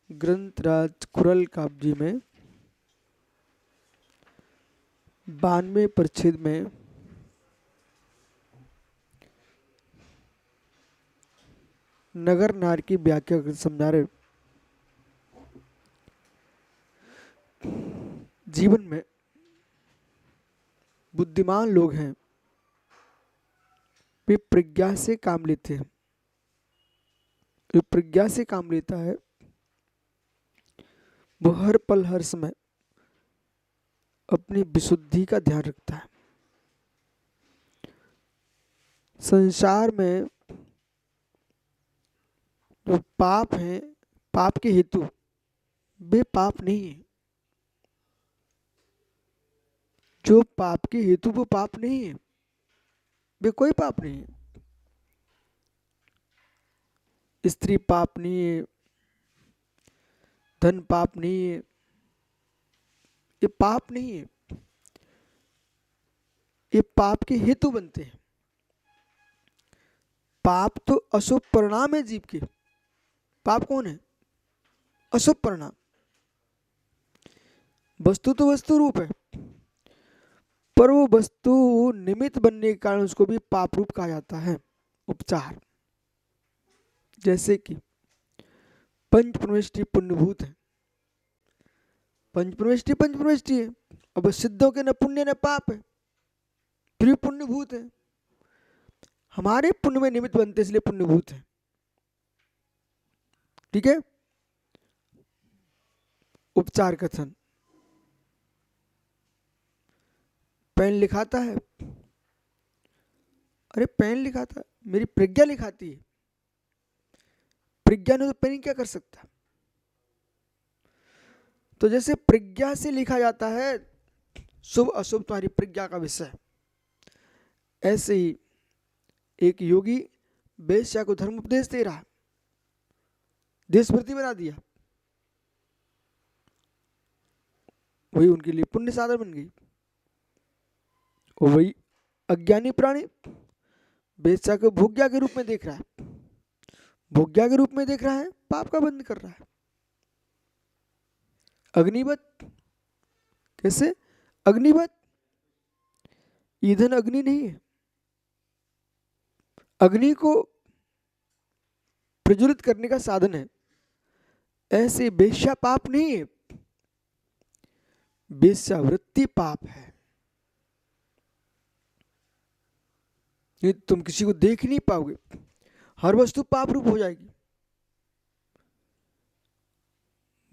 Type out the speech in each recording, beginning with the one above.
ग्रंथराज खुरल काव्य में 92 परिच्छेद में नगर नार की व्याख्या समझा रहे। जीवन में बुद्धिमान लोग हैं, वे प्रज्ञा से काम लेते हैं। जो प्रज्ञा से काम लेता है वो हर पल हर समय अपनी विशुद्धि का ध्यान रखता है। संसार में जो पाप है, पाप के हेतु वे पाप नहीं है। जो पाप के हेतु वो पाप नहीं है, वे कोई पाप नहीं है। स्त्री पाप नहीं है, धन पाप नहीं है, ये पाप नहीं है। ये पाप के हेतु बनते हैं। पाप तो अशुभ परिणाम है जीव के। पाप कौन है? अशुभ परिणाम। वस्तु तो वस्तु रूप है, पर वो वस्तु निमित्त बनने के कारण उसको भी पाप रूप कहा जाता है। उपचार जैसे कि पंच प्रविष्टि पुण्यभूत है। पंच प्रविष्टि है। अब सिद्धों के न पुण्य न पाप है, फिर पुण्यभूत है। हमारे पुण्य में निमित्त बनते इसलिए पुण्यभूत है। ठीक है। उपचार कथन, पेन लिखाता है। अरे पेन लिखाता, मेरी प्रज्ञा लिखाती है। प्रज्ञा ने तो पेन क्या कर सकता? तो जैसे प्रज्ञा से लिखा जाता है शुभ अशुभ तुम्हारी प्रज्ञा का विषय, ऐसे ही एक योगी वेश्या को धर्म उपदेश दे रहा, देशभक्ति बना दिया, वही उनके लिए पुण्य साधन बन गई। और वही अज्ञानी प्राणी वेश्या को भोग्या के रूप में देख रहा है, भोग्या के रूप में देख रहा है, पाप का बंध कर रहा है। अग्निवत, कैसे? अग्निवत, ईंधन अग्नि नहीं है, अग्नि को प्रज्वलित करने का साधन है। ऐसे वेश्या पाप नहीं है, वेश्यावृत्ति पाप है। ये तुम किसी को देख नहीं पाओगे, हर वस्तु पाप रूप हो जाएगी।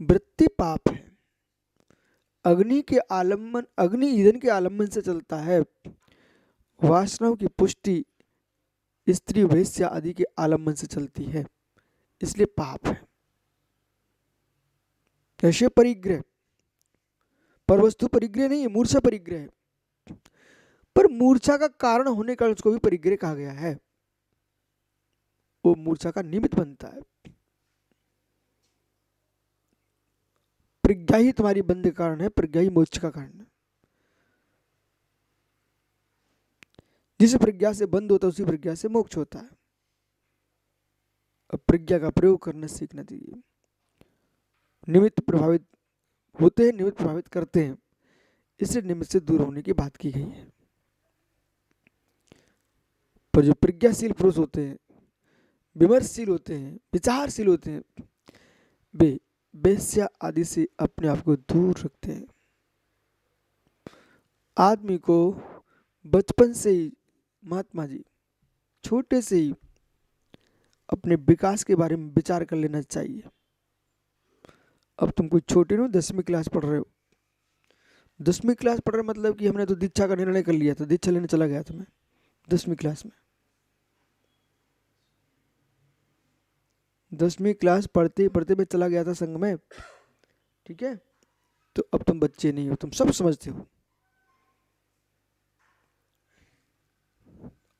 वृत्ति पाप है। अग्नि के आलम्बन, अग्नि ईंधन के आलम्बन से चलता है। वासनाओं की पुष्टि स्त्री वेश्या आदि के आलम्बन से चलती है, इसलिए पाप है। कैसे? परिग्रह, पर वस्तु परिग्रह नहीं है, मूर्छा परिग्रह है। पर मूर्छा का कारण होने का उसको भी परिग्रह कहा गया है। वो मूर्छा का निमित्त बनता है। प्रज्ञा ही तुम्हारी बंध का कारण है, प्रज्ञा ही मोक्ष का कारण है। जिस प्रज्ञा से बंद होता है उसी प्रज्ञा से मोक्ष होता है। अब प्रज्ञा का प्रयोग करना सीखना चाहिए। निमित्त प्रभावित होते हैं, निमित्त प्रभावित करते हैं, इससे निमित्त से दूर होने की बात की गई है। पर जो प्रज्ञाशील पुरुष होते हैं, विमर्शशील होते हैं, विचारशील होते हैं, वे वेश्या आदि से अपने आप को दूर रखते हैं। आदमी को बचपन से ही, महात्मा जी, छोटे से ही अपने विकास के बारे में विचार कर लेना चाहिए। अब तुम कोई छोटे हो, 10वीं क्लास पढ़ रहे हो। 10वीं क्लास पढ़ रहे मतलब कि हमने तो दीक्षा का निर्णय कर लिया था, दीक्षा लेने चला गया था मैं 10वीं क्लास में। 10वीं क्लास पढ़ते पढ़ते मैं चला गया था संघ में। ठीक है। तो अब तुम बच्चे नहीं हो, तुम सब समझते हो।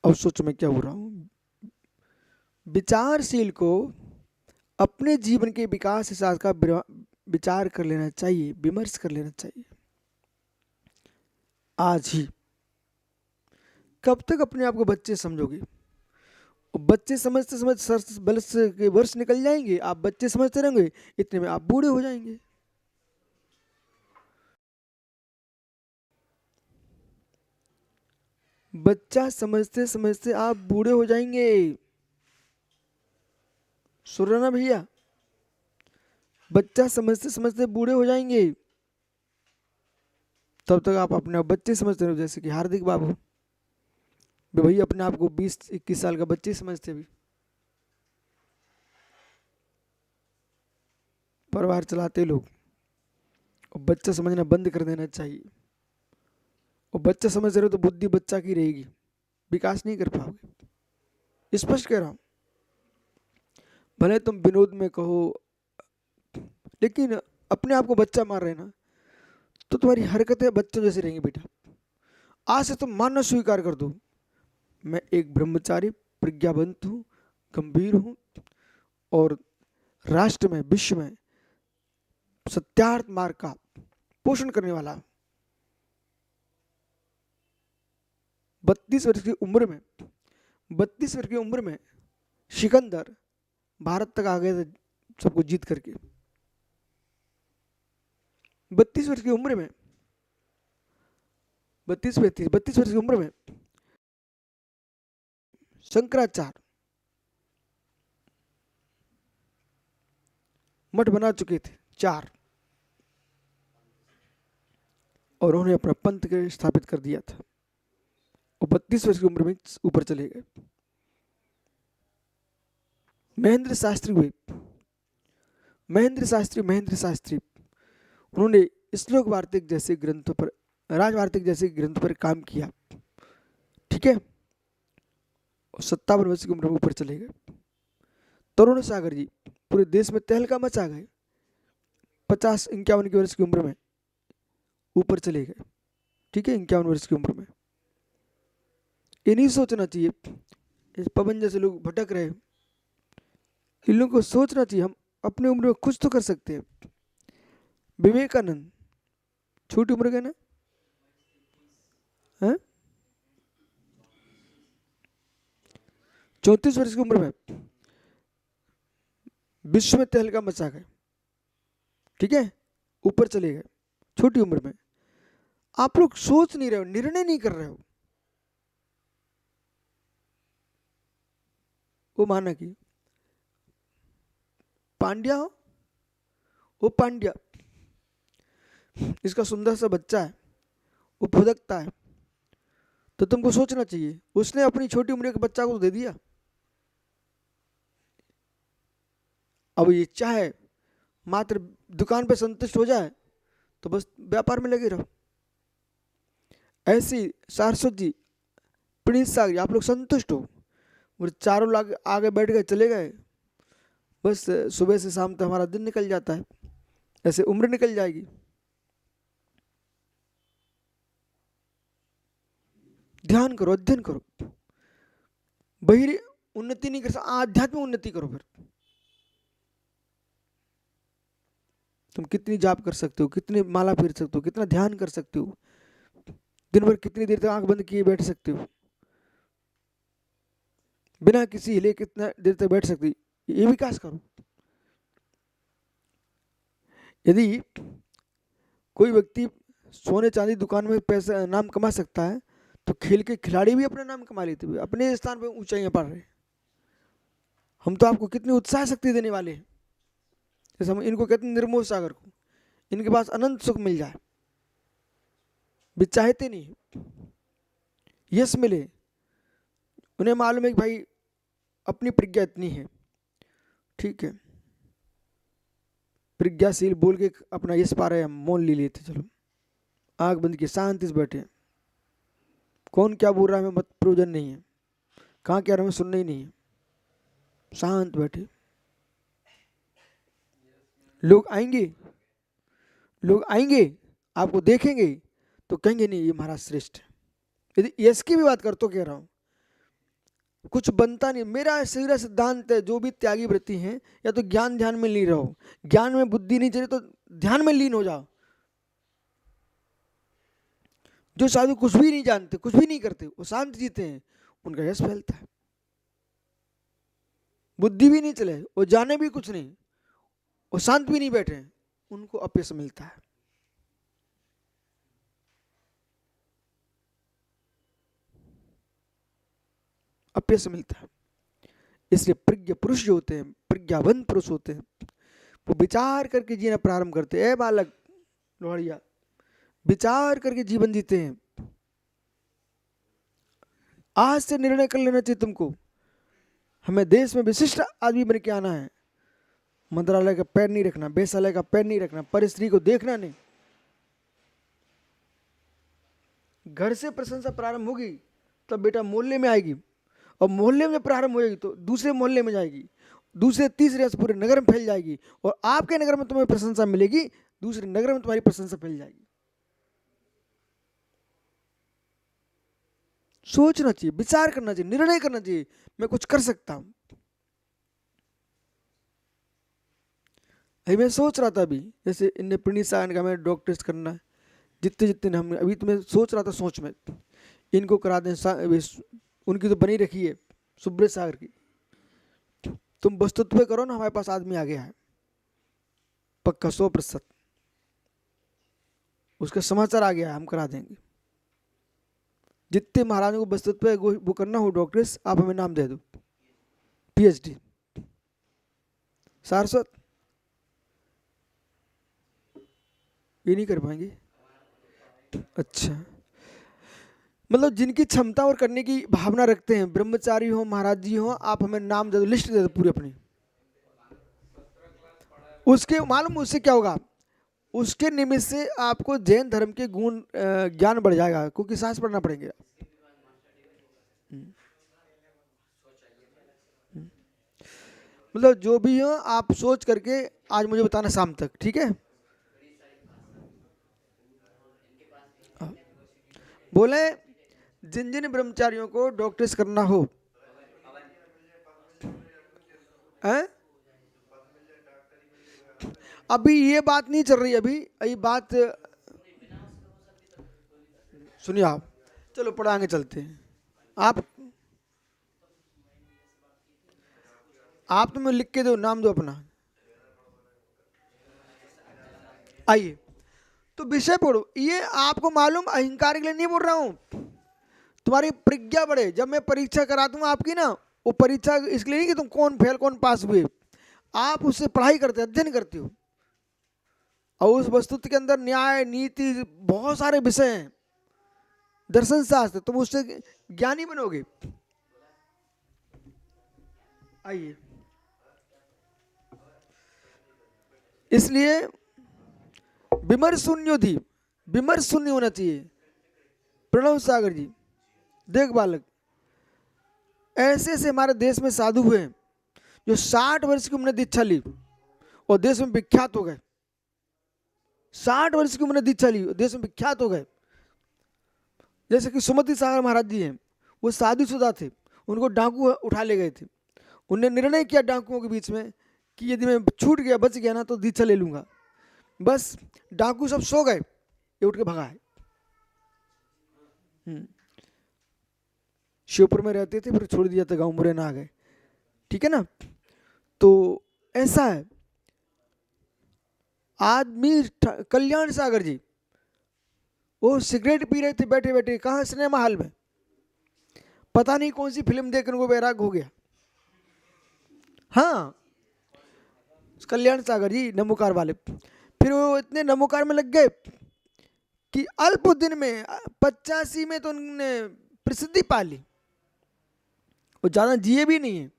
अब सोचो मैं क्या हो रहा हूं। विचारशील को अपने जीवन के विकास के साथ का विचार कर लेना चाहिए, विमर्श कर लेना चाहिए आज ही। कब तक अपने आप को बच्चे समझोगे? बच्चे समझते समझ बरस के वर्ष निकल जाएंगे, आप बच्चे समझते रहेंगे, इतने में आप बूढ़े हो जाएंगे। बच्चा समझते समझते आप बूढ़े हो जाएंगे। सुन रहे ना भैया, बच्चा समझते समझते बूढ़े हो जाएंगे। तब तक आप अपने बच्चे समझते रहो, जैसे कि हार्दिक बाबू भाई अपने आप को 20-21 साल का बच्चे समझते भी। परिवार चलाते लोग, और बच्चा समझना बंद कर देना चाहिए। और बच्चा समझ रहे हो तो बुद्धि बच्चा की रहेगी, विकास नहीं कर पाओगे। स्पष्ट कह रहा हूं। भले तुम विनोद में कहो, लेकिन अपने आप को बच्चा मान रहे ना, तो तुम्हारी हरकतें बच्चों जैसे रहेंगी बेटा। आज से तुम मानना स्वीकार कर दो, मैं एक ब्रह्मचारी प्रज्ञावंत हूँ, गंभीर हूँ, और राष्ट्र में विश्व में सत्यार्थ मार्ग का पोषण करने वाला। 32 वर्ष की उम्र में 32 वर्ष की उम्र में सिकंदर भारत तक आ गए थे सबको जीत करके। 32 वर्ष की उम्र में 32 वर्ष की उम्र में शंकराचार्य मठ बना चुके थे 4, और उन्होंने अपना पंथ के स्थापित कर दिया था, और 32 वर्ष की उम्र में ऊपर चले गए। महेंद्र शास्त्री उन्होंने श्लोक वार्तिक जैसे ग्रंथों पर, राज वार्तिक जैसे ग्रंथों पर काम किया। ठीक है, 57 वर्ष की उम्र में ऊपर चले गए। तरुण सागर जी पूरे देश में तहलका मचा गए, 50-51 की वर्ष की उम्र में ऊपर चले गए। ठीक है, 51 वर्ष की उम्र में। ये नहीं सोचना चाहिए इस पवन जैसे लोग भटक रहे, इन लोगों को सोचना चाहिए हम अपनी उम्र में कुछ तो कर सकते हैं। विवेकानंद छोटी उम्र के ना, है 34 वर्ष की उम्र में विश्व में तहलका मचा गए। ठीक है, ऊपर चले गए छोटी उम्र में। आप लोग सोच नहीं रहे हो, निर्णय नहीं कर रहे हो। वो माना कि पांड्या हो, वो पांड्या इसका सुंदर सा बच्चा है, वो फुदकता है, तो तुमको सोचना चाहिए उसने अपनी छोटी उम्र के बच्चा को दे दिया। अब ये चाहे मात्र दुकान पे संतुष्ट हो जाए तो बस व्यापार में लगे रहो। ऐसी सारस्वत जी, प्रिंस सागर, आप लोग संतुष्ट हो, वो चारों लोग आगे बैठ गए, चले गए, बस सुबह से शाम तक हमारा दिन निकल जाता है, ऐसे उम्र निकल जाएगी। ध्यान करो, अध्ययन करो, बहिरी उन्नति नहीं कर सकते, आध्यात्मिक उन्नति करो। फिर तुम कितनी जाप कर सकते हो, कितनी माला फेर सकते हो, कितना ध्यान कर सकते हो, दिन भर कितनी देर तक आंख बंद किए बैठ सकते हो, बिना किसी हिले कितना देर तक बैठ सकती, ये विकास करो। यदि कोई व्यक्ति सोने चांदी दुकान में पैसा नाम कमा सकता है, तो खेल के खिलाड़ी भी अपना नाम कमा लेते हुए अपने स्थान पर ऊंचाइयां पा रहे हैं। हम तो आपको कितनी उत्साह शक्ति देने वाले हैं। जैसे हम इनको कहते हैं निर्मोह सागर को, इनके पास अनंत सुख मिल जाए, भी चाहते नहीं यश मिले। उन्हें मालूम है कि भाई अपनी प्रज्ञा इतनी है, ठीक है, प्रज्ञाशील बोल के अपना यश पा रहे हैं, हम मौन ले लेते, चलो आंख बंद की शांति से बैठे, कौन क्या बोल रहा है हमें मत प्रयोजन नहीं है, कहाँ क्या रहा हमें सुनना ही नहीं है, शांत बैठे। लोग आएंगे आपको देखेंगे तो कहेंगे नहीं ये महाराज श्रेष्ठ है। यदि यश की भी बात कर तो कह रहा हूं, कुछ बनता नहीं। मेरा सीधा सिद्धांत है, जो भी त्यागी वृत्ति हैं, या तो ज्ञान ध्यान में लीन रहो, ज्ञान में बुद्धि नहीं चले तो ध्यान में लीन हो जाओ। जो साधु कुछ भी नहीं जानते, कुछ भी नहीं करते, वो शांत जीते हैं, उनका यश फैलता है। बुद्धि भी नहीं चले और जाने भी कुछ नहीं और शांत भी नहीं बैठे, उनको अपयश मिलता है। अपयश मिलता है। इसलिए प्रज्ञ पुरुष जो होते हैं, प्रज्ञावंत पुरुष होते हैं, वो विचार करके जीना प्रारंभ करते हैं। बालक लोहड़िया, विचार करके जीवन जीते हैं। आज से निर्णय कर लेना चाहिए तुमको, हमें देश में विशिष्ट आदमी बन के आना है। मंत्रालय का पैर नहीं रखना, बेसालय का पैर नहीं रखना, पर स्त्री को देखना नहीं। घर से प्रशंसा प्रारंभ होगी तब बेटा मोहल्ले में आएगी, और मोहल्ले में प्रारंभ होगी तो दूसरे मोहल्ले में जाएगी, दूसरे तीसरे से पूरे नगर में फैल जाएगी, और आपके नगर में तुम्हें प्रशंसा मिलेगी, दूसरे नगर में तुम्हारी प्रशंसा फैल जाएगी। सोचना चाहिए, विचार करना चाहिए, निर्णय करना चाहिए, मैं कुछ कर सकता हूं। अभी मैं सोच रहा था, अभी जैसे इनने प्रणीसा का हमें डॉक्टरेट करना है, जितने जितने हम अभी, तो मैं सोच रहा था, सोच में इनको करा दें। उनकी तो बनी रखी है सुब्रत सागर की, तुम वस्तुत्व करो ना, हमारे पास आदमी आ गया है पक्का 100%, उसका समाचार आ गया है, हम करा देंगे। जितने महाराजों को वस्तुत्व वो करना हो डॉक्टर्स, आप हमें नाम दे दो, PhD। सारस्वत ये नहीं कर पाएंगे? अच्छा, मतलब जिनकी क्षमता और करने की भावना रखते हैं, ब्रह्मचारी हो, महाराज जी हो, आप हमें नाम दे दो, लिस्ट दे दो पूरी अपनी। उसके मालूम उससे क्या होगा, उसके निमित्त से आपको जैन धर्म के गुण ज्ञान बढ़ जाएगा, क्योंकि सांस पढ़ना पड़ेंगे। मतलब जो भी हो आप सोच करके आज मुझे बताना शाम तक, ठीक है? बोले जिन जिन ब्रह्मचारियों को डॉक्टर्स करना हो, हैं? अभी ये बात नहीं चल रही, अभी ये बात सुनिए आप, चलो पढ़ा आगे चलते हैं। आप तो मैं लिख के दो, नाम दो अपना। आइए तो विषय पढ़ो। ये आपको मालूम अहंकार के लिए नहीं बोल रहा हूं, तुम्हारी प्रज्ञा बढ़े। जब मैं परीक्षा कराता हूँ आपकी ना, वो परीक्षा इसलिए नहीं कि तुम कौन फेल कौन पास हुए, आप उससे पढ़ाई करते हो, अध्ययन करते हो, और उस वस्तु के अंदर न्याय नीति बहुत सारे विषय हैं, दर्शन शास्त्र, तुम उससे ज्ञानी बनोगे। आइए, इसलिए विमर्श शून्य थी, विमर्श शून्य होना चाहिए। प्रणव सागर जी, देख बालक, ऐसे ऐसे हमारे देश में साधु हुए जो 60 वर्ष की उम्र में दीक्षा ली और देश में विख्यात हो गए। 60 वर्ष की उम्र में दीक्षा ली और देश में विख्यात हो गए। जैसे कि सुमति सागर महाराज जी हैं, वो शादीशुदा थे, उनको डाकू उठा ले गए थे। उन्होंने निर्णय किया डाकुओं के बीच में कि यदि मैं छूट गया, बच गया ना, तो दीक्षा ले लूंगा। बस डाकू सब सो गए, ये उठ के भगा है। शिवपुर में रहते थे, फिर छोड़ दिया था, गांव मुरैना आ गए, ठीक है ना। तो ऐसा है। आदमी कल्याण सागर जी, वो सिगरेट पी रहे थे बैठे बैठे, कहाँ, सिनेमा हॉल में, पता नहीं कौन सी फिल्म देख उनको वैराग हो गया। हाँ, कल्याण सागर जी नमोकार वाले, फिर वो इतने नमोकार में लग गए कि अल्प दिन में 85 में तो उन्होंने प्रसिद्धि पा ली और ज्यादा जिए भी नहीं है।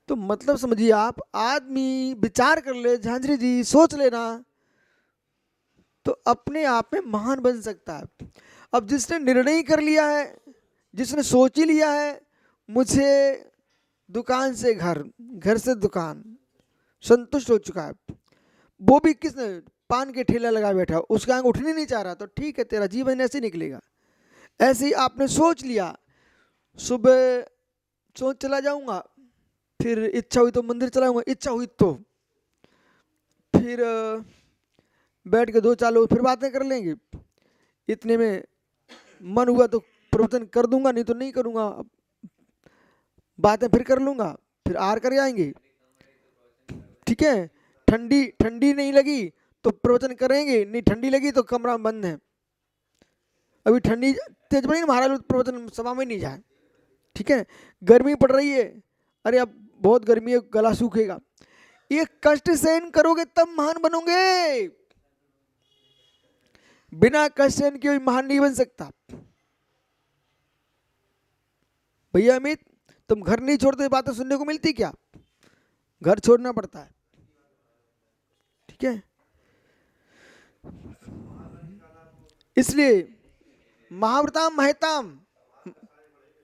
तो मतलब समझिए आप, आदमी विचार कर ले, झांझरी जी सोच लेना, तो अपने आप में महान बन सकता है। अब जिसने निर्णय कर लिया है, जिसने सोच ही लिया है मुझे दुकान से घर, घर से दुकान, संतुष्ट हो चुका है, वो भी किसने, पान के ठेला लगा बैठा, उसका आंख उठने नहीं चाह रहा, तो ठीक है, तेरा जीवन ऐसे निकलेगा। ऐसे ही आपने सोच लिया, सुबह सोच चला जाऊंगा, फिर इच्छा हुई तो मंदिर चलाऊंगा, इच्छा हुई तो फिर बैठ के 2-4 लोग फिर बातें कर लेंगे, इतने में मन हुआ तो प्रवचन कर दूंगा, नहीं तो नहीं करूंगा, बातें फिर कर लूंगा, फिर आर कर आएंगे। ठीक है, ठंडी ठंडी नहीं लगी तो प्रवचन करेंगे, नहीं ठंडी लगी तो कमरा बंद है, अभी ठंडी तेज पड़ी ना महाराज प्रवचन सभा में नहीं जाए। ठीक है, गर्मी पड़ रही है, अरे अब बहुत गर्मी है गला सूखेगा, ये कष्ट सहन करोगे तब महान बनोगे, बिना कष्ट सहन के महान नहीं बन सकता। भैया अमित तुम घर नहीं छोड़ते, बातें सुनने को मिलती क्या? घर छोड़ना पड़ता है। ठीक है, इसलिए महाव्रताम महताम,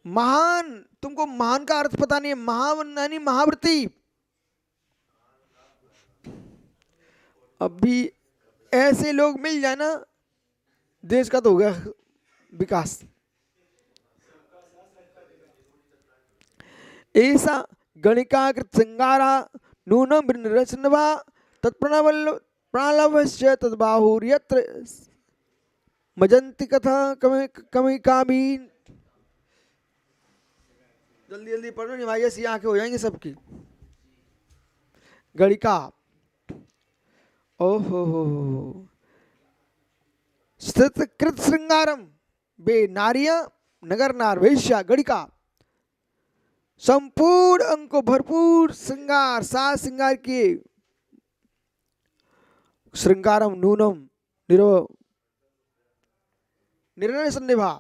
महान, तुमको महान का अर्थ पता नहीं है, महान यानी महाव्रती। अभी ऐसे लोग मिल जाए ना, देश का तो हो गया विकास। ऐसा गणिकाकृत श्रृंगारा नूनम रचनवा तत्प्रणवस्य तद्बाहुर्यत्र मजंती कथा कमी कामी। जल्दी जल्दी पढ़ो नहीं भाई, ऐसी आंखें हो जाएंगी सबकी। गणिका, ओहो कृत श्रृंगारम, बे नारियां नगर नार वैश्या गणिका, संपूर्ण अंग को भरपूर श्रृंगार, सात श्रृंगार किए। श्रृंगारम नूनम निर्णय सन्निभा,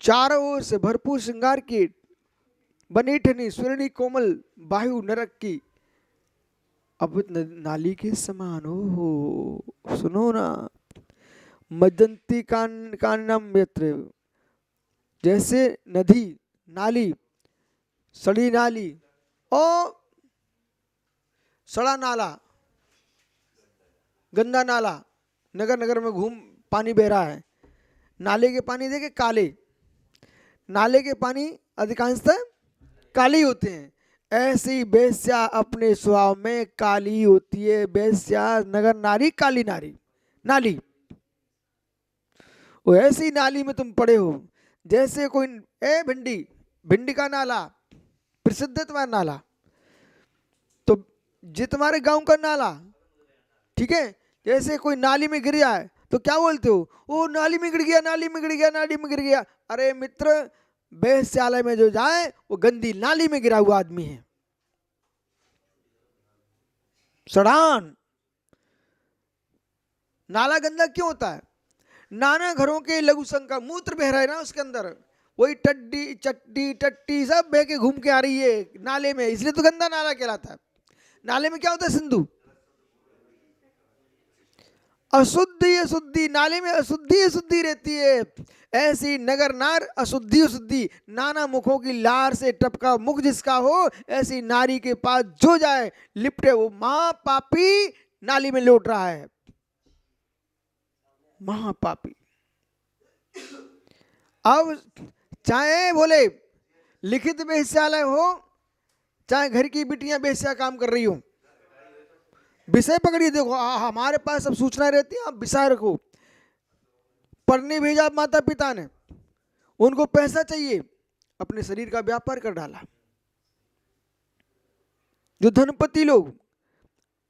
चारों ओर से भरपूर श्रृंगार की, बनी ठनी स्वर्णी कोमल बाहु नरक की अवध नाली के समान हो। सुनो ना, मज्जंती कानम यत्र, जैसे नदी नाली, सड़ी नाली और सड़ा नाला, गंदा नाला, नगर नगर में घूम पानी बह रहा है। नाले के पानी देखे काले, नाले के पानी अधिकांशतः काली होते हैं, ऐसी बेस्या अपने स्वभाव में काली होती है। बेस्या नगर नारी, काली नारी नाली, वो ऐसी नाली में तुम पड़े हो जैसे कोई भिंडी, भिंडी का नाला प्रसिद्ध है तुम्हारा नाला, तो जे तुम्हारे गांव का नाला, ठीक है, जैसे कोई नाली में गिर जाए तो क्या बोलते हो? वो नाली में गिर गया, नाली में गिर गया, नाली में गिर गया। अरे मित्र, वेश्यालय में जो जाए वो गंदी नाली में गिरा हुआ आदमी है। सड़ान नाला गंदा क्यों होता है? नाना घरों के लघु संख्या मूत्र बह रहा है ना उसके अंदर, वही टड्डी चट्टी टट्टी सब बह के घूम के आ रही है नाले में, इसलिए तो गंदा नाला कहलाता है। नाले में क्या होता है? सिंधु, अशुद्धि अशुद्धि, नाले में अशुद्धि अशुद्धि रहती है। ऐसी नगर नार अशुद्धि अशुद्धि, नाना मुखों की लार से टपका मुख जिसका हो, ऐसी नारी के पास जो जाए लिपटे वो महापापी नाली में लौट रहा है। महापापी। अब चाहे बोले लिखित वेश्यालय हो, चाहे घर की बिटियां वेश्या काम कर रही हो, विषय पकड़िए। देखो हमारे पास सब सूचनाएं रहती हैं, आप विषय रखो। पढ़ने भेजा माता पिता ने, उनको पैसा चाहिए, अपने शरीर का व्यापार कर डाला। जो धनपति लोग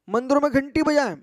मंदिरों में घंटी बजाएं,